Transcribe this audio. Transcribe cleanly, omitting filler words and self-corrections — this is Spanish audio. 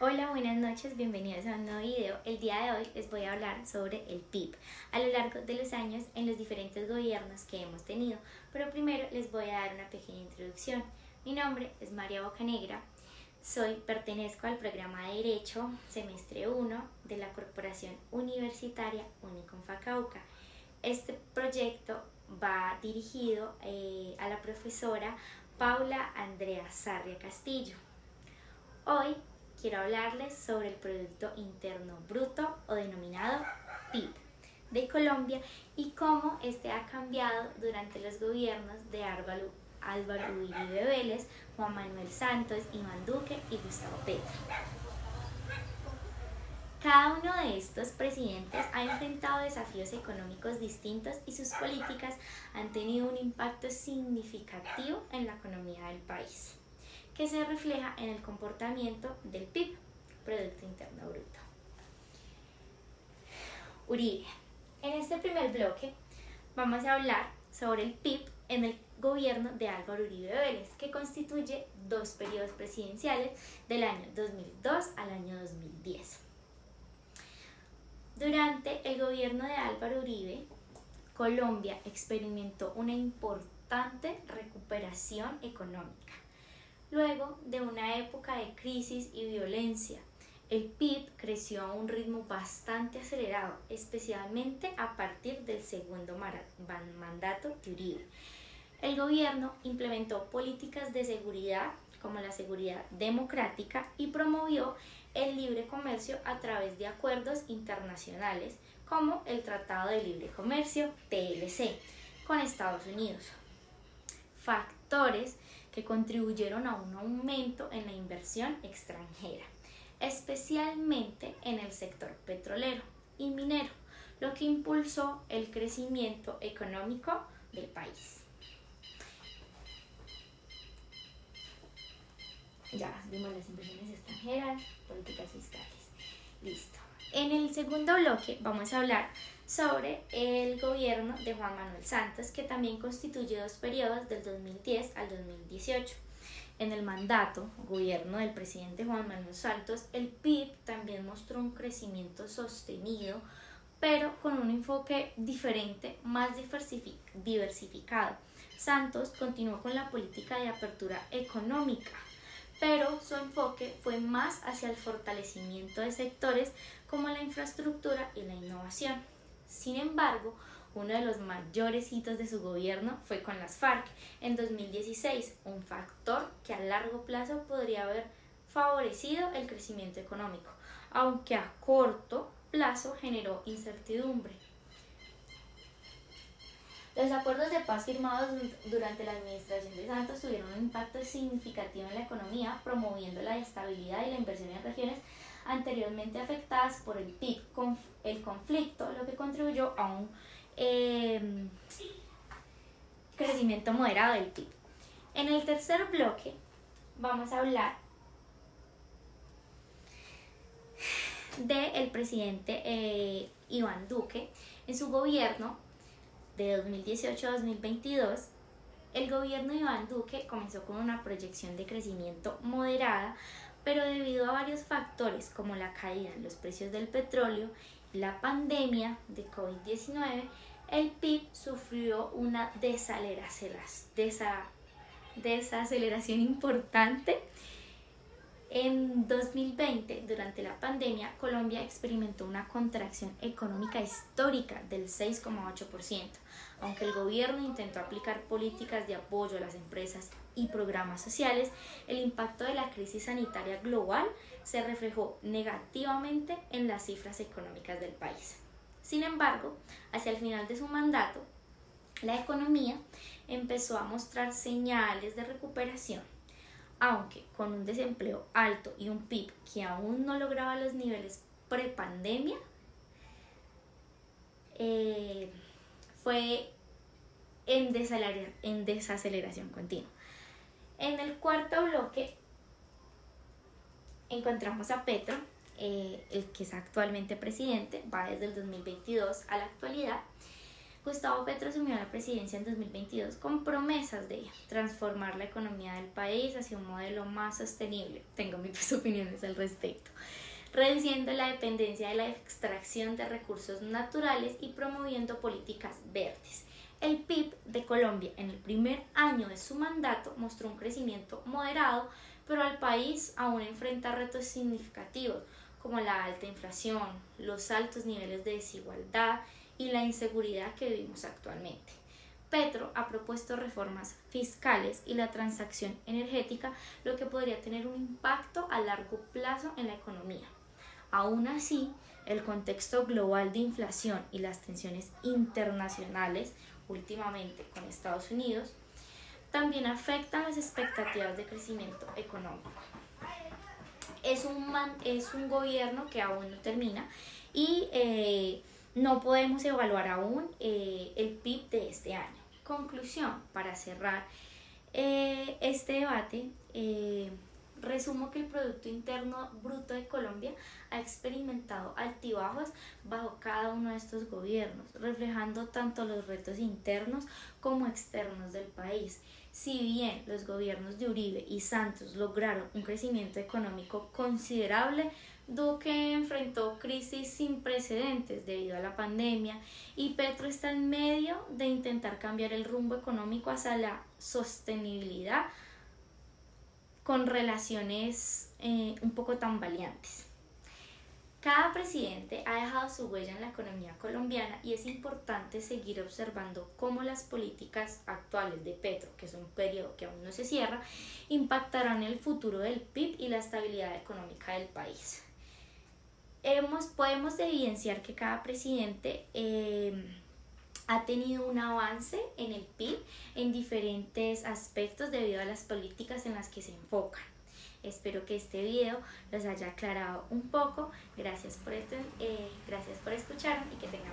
Hola, buenas noches, bienvenidos a un nuevo video. El día de hoy les voy a hablar sobre el PIB a lo largo de los años en los diferentes gobiernos que hemos tenido, pero primero les voy a dar una pequeña introducción. Mi nombre es María Bocanegra, pertenezco al programa de Derecho semestre 1 de la Corporación Universitaria Uniconfa Cauca. Este proyecto va dirigido a la profesora Paula Andrea Sarria Castillo. Hoy quiero hablarles sobre el Producto Interno Bruto o denominado PIB de Colombia y cómo este ha cambiado durante los gobiernos de Álvaro Uribe Vélez, Juan Manuel Santos, Iván Duque y Gustavo Petro. Cada uno de estos presidentes ha enfrentado desafíos económicos distintos y sus políticas han tenido un impacto significativo en la economía del país, que se refleja en el comportamiento del PIB, Producto Interno Bruto. Uribe. En este primer bloque vamos a hablar sobre el PIB en el gobierno de Álvaro Uribe Vélez, que constituye dos periodos presidenciales del año 2002 al año 2010. Durante el gobierno de Álvaro Uribe, Colombia experimentó una importante recuperación económica. Luego de una época de crisis y violencia, el PIB creció a un ritmo bastante acelerado, especialmente a partir del segundo mandato de Uribe. El gobierno implementó políticas de seguridad como la seguridad democrática y promovió el libre comercio a través de acuerdos internacionales como el Tratado de Libre Comercio TLC con Estados Unidos. Factores que contribuyeron a un aumento en la inversión extranjera, especialmente en el sector petrolero y minero, lo que impulsó el crecimiento económico del país. Ya vimos las inversiones extranjeras, políticas fiscales. Listo. En el segundo bloque vamos a hablar sobre el gobierno de Juan Manuel Santos, que también constituye dos periodos del 2010 al 2018. En el gobierno del presidente Juan Manuel Santos, el PIB también mostró un crecimiento sostenido, pero con un enfoque diferente, más diversificado. Santos continuó con la política de apertura económica, pero su enfoque fue más hacia el fortalecimiento de sectores como la infraestructura y la innovación. Sin embargo, uno de los mayores hitos de su gobierno fue con las FARC en 2016, un factor que a largo plazo podría haber favorecido el crecimiento económico, aunque a corto plazo generó incertidumbre. Los acuerdos de paz firmados durante la administración de Santos tuvieron un impacto significativo en la economía, promoviendo la estabilidad y la inversión en regiones anteriormente afectadas por el PIB, el conflicto, lo que contribuyó a un crecimiento moderado del PIB. En el tercer bloque vamos a hablar del presidente Iván Duque. En su gobierno de 2018 a 2022, el gobierno de Iván Duque comenzó con una proyección de crecimiento moderada, pero debido a varios factores como la caída en los precios del petróleo y la pandemia de COVID-19, el PIB sufrió una desaceleración importante. En 2020, durante la pandemia, Colombia experimentó una contracción económica histórica del 6,8%. Aunque el gobierno intentó aplicar políticas de apoyo a las empresas y programas sociales, el impacto de la crisis sanitaria global se reflejó negativamente en las cifras económicas del país. Sin embargo, hacia el final de su mandato, la economía empezó a mostrar señales de recuperación, aunque con un desempleo alto y un PIB que aún no lograba los niveles prepandemia, fue en desaceleración continua. En el cuarto bloque encontramos a Petro, el que es actualmente presidente, va desde el 2022 a la actualidad. Gustavo Petro asumió la presidencia en 2022 con promesas de transformar la economía del país hacia un modelo más sostenible. Tengo mis opiniones al respecto. Reduciendo la dependencia de la extracción de recursos naturales y promoviendo políticas verdes. El PIB de Colombia en el primer año de su mandato mostró un crecimiento moderado, pero el país aún enfrenta retos significativos como la alta inflación, los altos niveles de desigualdad y la inseguridad que vivimos actualmente. Petro ha propuesto reformas fiscales y la transacción energética, lo que podría tener un impacto a largo plazo en la economía. Aún así, el contexto global de inflación y las tensiones internacionales, últimamente con Estados Unidos, también afectan las expectativas de crecimiento económico. Es un gobierno que aún no termina y no podemos evaluar aún el PIB de este año. Conclusión, para cerrar este debate, resumo que el Producto Interno Bruto de Colombia ha experimentado altibajos bajo cada uno de estos gobiernos, reflejando tanto los retos internos como externos del país. Si bien los gobiernos de Uribe y Santos lograron un crecimiento económico considerable, Duque enfrentó crisis sin precedentes debido a la pandemia y Petro está en medio de intentar cambiar el rumbo económico hacia la sostenibilidad con relaciones un poco tambaleantes. Cada presidente ha dejado su huella en la economía colombiana y es importante seguir observando cómo las políticas actuales de Petro, que es un periodo que aún no se cierra, impactarán el futuro del PIB y la estabilidad económica del país. Podemos evidenciar que cada presidente ha tenido un avance en el PIB en diferentes aspectos debido a las políticas en las que se enfocan. Espero que este video los haya aclarado un poco. Gracias por escucharme y que tengan